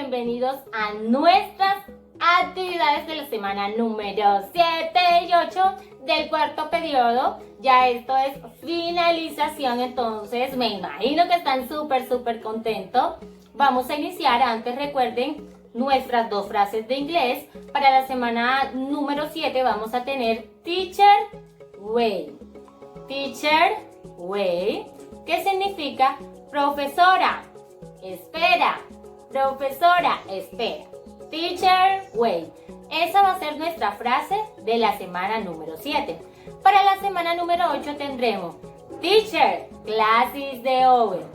bienvenidos a nuestras actividades de la semana número 7 y 8 del cuarto periodo. Ya esto es finalización, entonces me imagino que están súper contentos. Vamos a iniciar. Antes recuerden nuestras dos frases de inglés. Para la semana número 7 vamos a tener teacher, wait. Teacher, wait, que significa profesora, espera. Profesora, espera. Teacher, wait. Esa va a ser nuestra frase de la semana número 7. Para la semana número 8 tendremos teacher, class is over.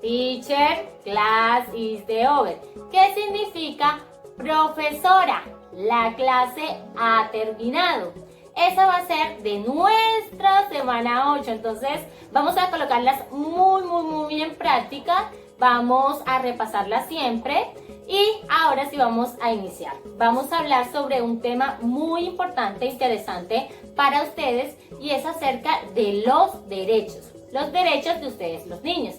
Teacher, class is over. ¿Qué significa profesora? La clase ha terminado. Esa va a ser de nuestra semana 8. Entonces vamos a colocarlas muy en práctica. Vamos a repasarlas siempre. Y ahora sí vamos a iniciar. Vamos a hablar sobre un tema muy importante e interesante para ustedes, y es acerca de los derechos. Los derechos de ustedes, los niños.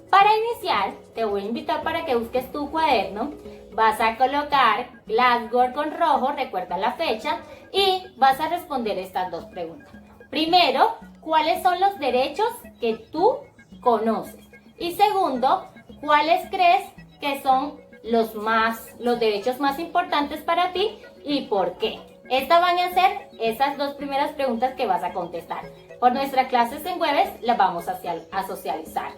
Para iniciar, te voy a invitar para que busques tu cuaderno. Vas a colocar Blackboard con rojo, recuerda la fecha, y vas a responder estas dos preguntas. Primero, ¿cuáles son los derechos que tú conoces? Y segundo, ¿cuáles crees que son los derechos más importantes para ti y por qué? Estas van a ser esas dos primeras preguntas que vas a contestar. Por nuestras clases en jueves las vamos a socializar.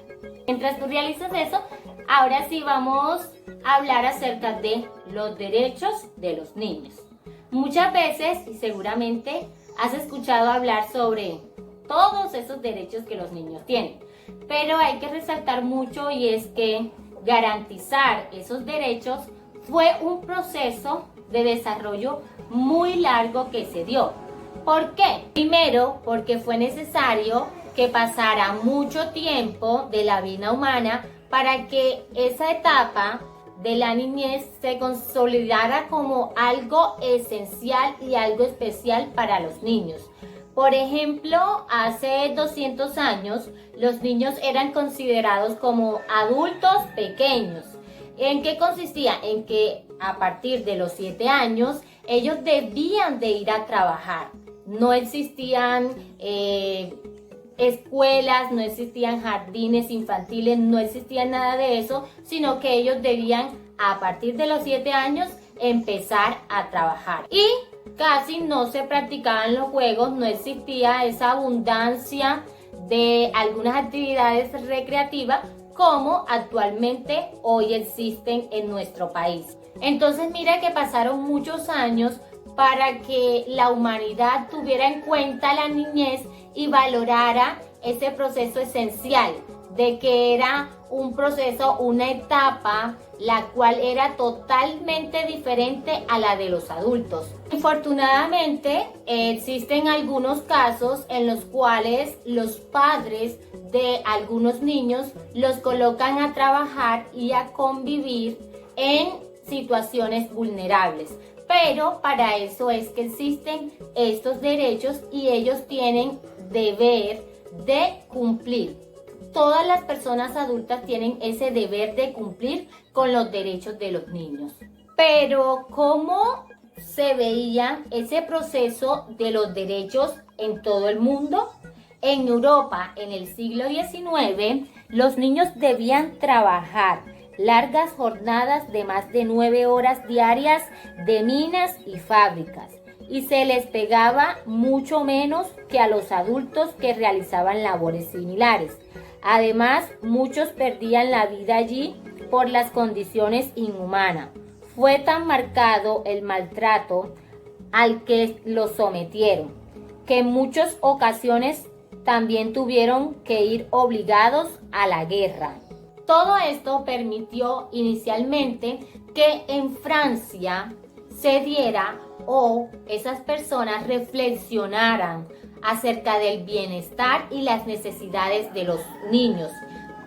Mientras tú realizas eso, ahora sí vamos a hablar acerca de los derechos de los niños. Muchas veces, y seguramente has escuchado hablar sobre todos esos derechos que los niños tienen, pero hay que resaltar mucho, y es que garantizar esos derechos fue un proceso de desarrollo muy largo que se dio. ¿Por qué? Primero, porque fue necesario que pasara mucho tiempo de la vida humana para que esa etapa de la niñez se consolidara como algo esencial y algo especial para los niños. Por ejemplo, hace 200 años los niños eran considerados como adultos pequeños. ¿En qué consistía? En que a partir de los 7 años ellos debían de ir a trabajar. No existían escuelas, no existían jardines infantiles, no existía nada de eso, sino que ellos debían a partir de los 7 años empezar a trabajar. Y casi no se practicaban los juegos, no existía esa abundancia de algunas actividades recreativas como actualmente hoy existen en nuestro país. Entonces mira que pasaron muchos años para que la humanidad tuviera en cuenta la niñez y valorara ese proceso esencial, de que era un proceso, una etapa, la cual era totalmente diferente a la de los adultos. Infortunadamente, existen algunos casos en los cuales los padres de algunos niños los colocan a trabajar y a convivir en situaciones vulnerables. Pero para eso es que existen estos derechos, y ellos tienen deber de cumplir. Todas las personas adultas tienen ese deber de cumplir con los derechos de los niños. Pero ¿cómo se veía ese proceso de los derechos en todo el mundo? En Europa, en el siglo XIX, los niños debían trabajar largas jornadas de más de 9 horas diarias de minas y fábricas, y se les pagaba mucho menos que a los adultos que realizaban labores similares. Además, muchos perdían la vida allí por las condiciones inhumanas. Fue tan marcado el maltrato al que los sometieron, que en muchas ocasiones también tuvieron que ir obligados a la guerra. Todo esto permitió inicialmente que en Francia se diera, o esas personas reflexionaran acerca del bienestar y las necesidades de los niños.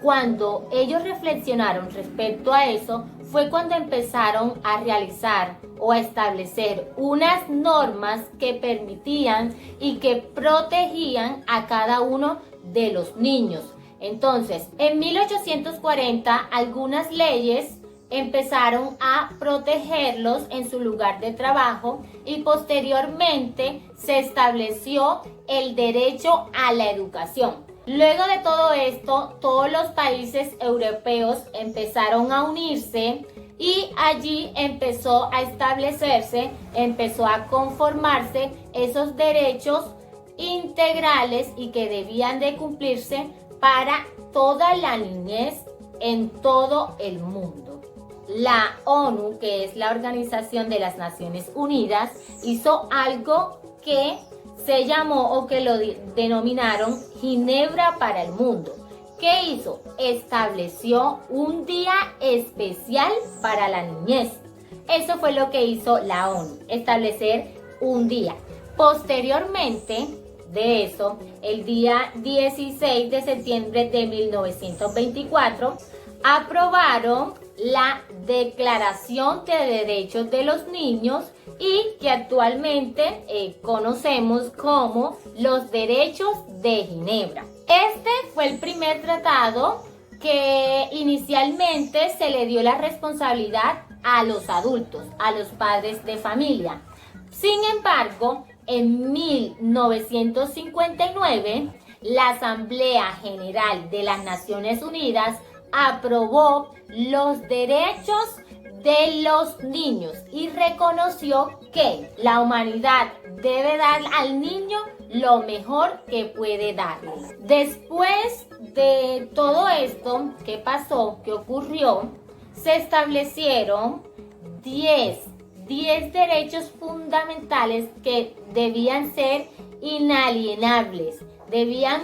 Cuando ellos reflexionaron respecto a eso, fue cuando empezaron a realizar o a establecer unas normas que permitían y que protegían a cada uno de los niños. Entonces, en 1840, algunas leyes empezaron a protegerlos en su lugar de trabajo y posteriormente se estableció el derecho a la educación. Luego de todo esto, todos los países europeos empezaron a unirse y allí empezó a establecerse, empezó a conformarse esos derechos integrales y que debían de cumplirse para toda la niñez en todo el mundo. La ONU, que es la Organización de las Naciones Unidas, hizo algo que se llamó o que lo denominaron Ginebra para el Mundo. ¿Qué hizo? Estableció un día especial para la niñez. Eso fue lo que hizo la ONU, establecer un día. Posteriormente de eso, el día 16 de septiembre de 1924, aprobaron la Declaración de Derechos de los Niños y que actualmente conocemos como los Derechos de Ginebra. Este fue el primer tratado que inicialmente se le dio la responsabilidad a los adultos, a los padres de familia. Sin embargo, en 1959, la Asamblea General de las Naciones Unidas aprobó los derechos de los niños y reconoció que la humanidad debe dar al niño lo mejor que puede darle. Después de todo esto que pasó, que ocurrió, se establecieron 10 derechos fundamentales que debían ser inalienables, debían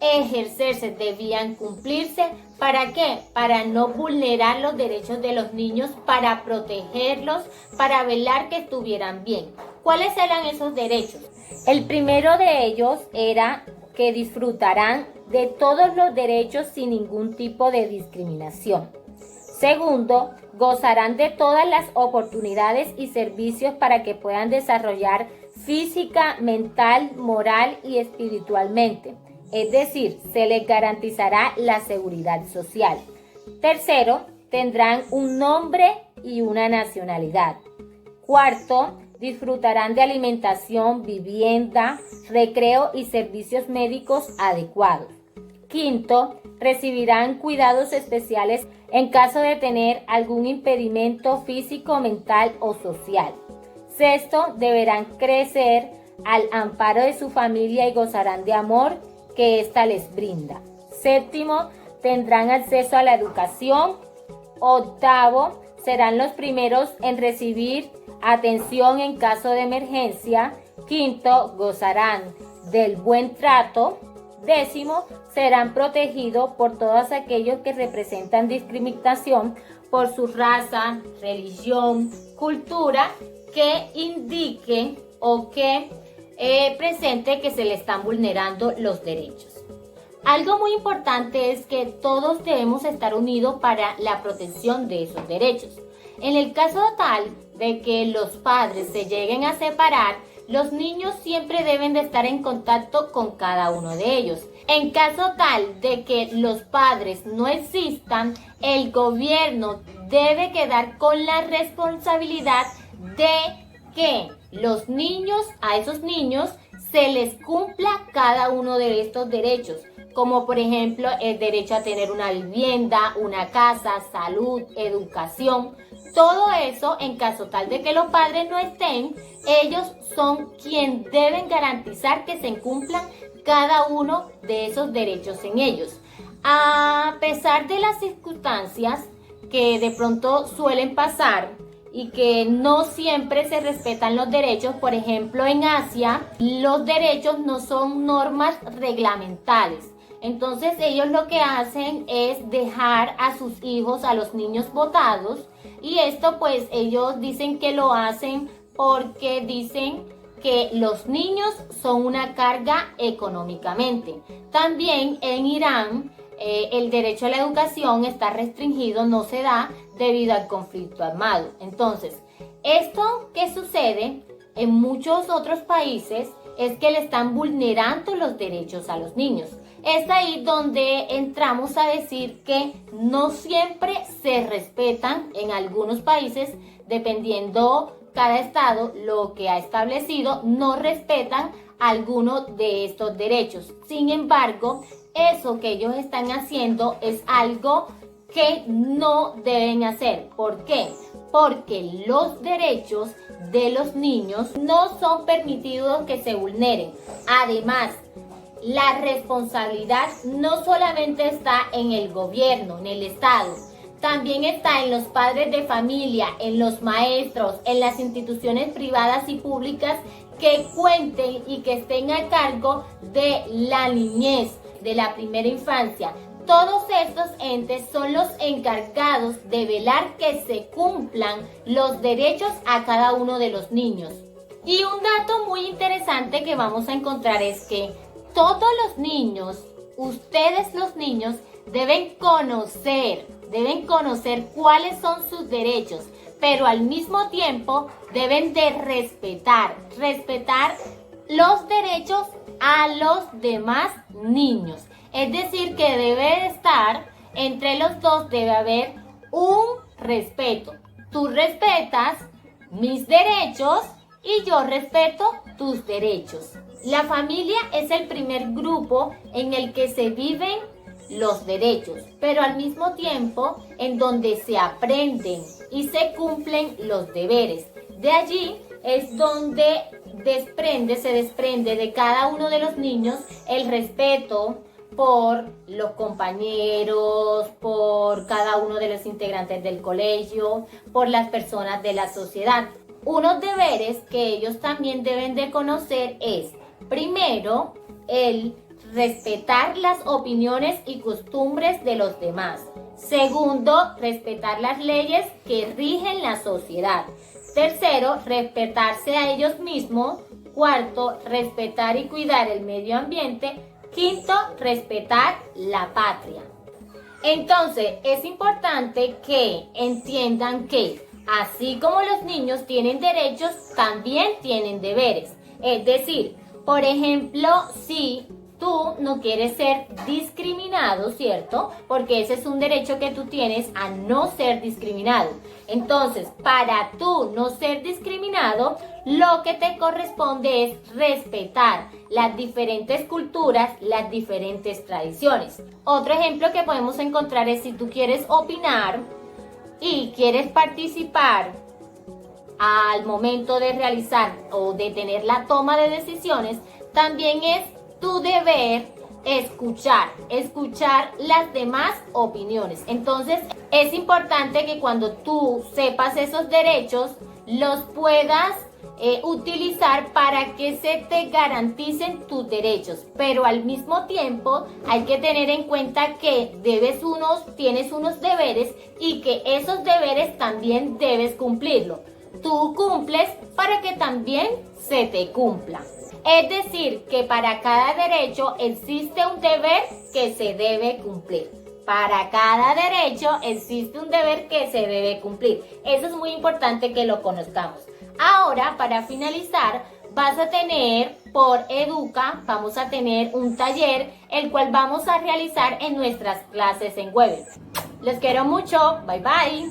ejercerse, debían cumplirse. ¿Para qué? Para no vulnerar los derechos de los niños, para protegerlos, para velar que estuvieran bien. ¿Cuáles eran esos derechos? El primero de ellos era que disfrutarán de todos los derechos sin ningún tipo de discriminación. Segundo, gozarán de todas las oportunidades y servicios para que puedan desarrollar física, mental, moral y espiritualmente. Es decir, se les garantizará la seguridad social. Tercero, tendrán un nombre y una nacionalidad. Cuarto, disfrutarán de alimentación, vivienda, recreo y servicios médicos adecuados. Quinto, recibirán cuidados especiales en caso de tener algún impedimento físico, mental o social. Sexto, deberán crecer al amparo de su familia y gozarán de amor que ésta les brinda. Séptimo, tendrán acceso a la educación. Octavo, serán los primeros en recibir atención en caso de emergencia. Quinto, gozarán del buen trato. Décimo, serán protegidos por todos aquellos que representan discriminación por su raza, religión, cultura, que indique o que presente que se le están vulnerando los derechos. Algo muy importante es que todos debemos estar unidos para la protección de esos derechos. En el caso tal de que los padres se lleguen a separar, los niños siempre deben de estar en contacto con cada uno de ellos. En caso tal de que los padres no existan, el gobierno debe quedar con la responsabilidad de que los niños, a esos niños, se les cumpla cada uno de estos derechos, como por ejemplo el derecho a tener una vivienda, una casa, salud, educación. Todo eso, en caso tal de que los padres no estén, ellos son quienes deben garantizar que se cumplan cada uno de esos derechos en ellos. A pesar de las circunstancias que de pronto suelen pasar y que no siempre se respetan los derechos, por ejemplo en Asia, los derechos no son normas reglamentales. Entonces ellos lo que hacen es dejar a sus hijos, a los niños botados, y esto pues ellos dicen que lo hacen porque dicen que los niños son una carga económicamente. También en Irán el derecho a la educación está restringido, no se da debido al conflicto armado. Entonces, esto que sucede en muchos otros países es que le están vulnerando los derechos a los niños. es ahí donde entramos a decir que no siempre se respetan en algunos países, dependiendo cada estado lo que ha establecido, no respetan algunos de estos derechos. Sin embargo, eso que ellos están haciendo es algo que no deben hacer. ¿Por qué? Porque los derechos de los niños no son permitidos que se vulneren. Además, la responsabilidad no solamente está en el gobierno, en el Estado, también está en los padres de familia, en los maestros, en las instituciones privadas y públicas que cuenten y que estén a cargo de la niñez, de la primera infancia. Todos estos entes son los encargados de velar que se cumplan los derechos a cada uno de los niños. Y un dato muy interesante que vamos a encontrar es que todos los niños, ustedes los niños, deben conocer cuáles son sus derechos, pero al mismo tiempo deben de respetar los derechos a los demás niños. Es decir, que debe estar entre los dos, debe haber un respeto. Tú respetas mis derechos y yo respeto tus derechos. La familia es el primer grupo en el que se viven los derechos, pero al mismo tiempo en donde se aprenden y se cumplen los deberes. De allí es donde se desprende de cada uno de los niños el respeto por los compañeros, por cada uno de los integrantes del colegio, por las personas de la sociedad. Unos deberes que ellos también deben de conocer es, primero, el respetar las opiniones y costumbres de los demás. Segundo, respetar las leyes que rigen la sociedad. Tercero, respetarse a ellos mismos. Cuarto, respetar y cuidar el medio ambiente. Quinto, respetar la patria. Entonces, es importante que entiendan que, así como los niños tienen derechos, también tienen deberes. Es decir, por ejemplo, si tú no quieres ser discriminado, ¿cierto? Porque ese es un derecho que tú tienes a no ser discriminado. Entonces, para tú no ser discriminado, lo que te corresponde es respetar las diferentes culturas, las diferentes tradiciones. Otro ejemplo que podemos encontrar es si tú quieres opinar y quieres participar al momento de realizar o de tener la toma de decisiones, también es tu deber escuchar las demás opiniones. Entonces, es importante que cuando tú sepas esos derechos, los puedas utilizar para que se te garanticen tus derechos. Pero al mismo tiempo, hay que tener en cuenta que tienes unos deberes y que esos deberes también debes cumplirlo. Tú cumples para que también se te cumpla. Es decir, que para cada derecho existe un deber que se debe cumplir. Para cada derecho existe un deber que se debe cumplir. Eso es muy importante que lo conozcamos. Ahora, para finalizar, vas a tener por Educa, vamos a tener un taller, el cual vamos a realizar en nuestras clases en Webex. Les quiero mucho. Bye bye.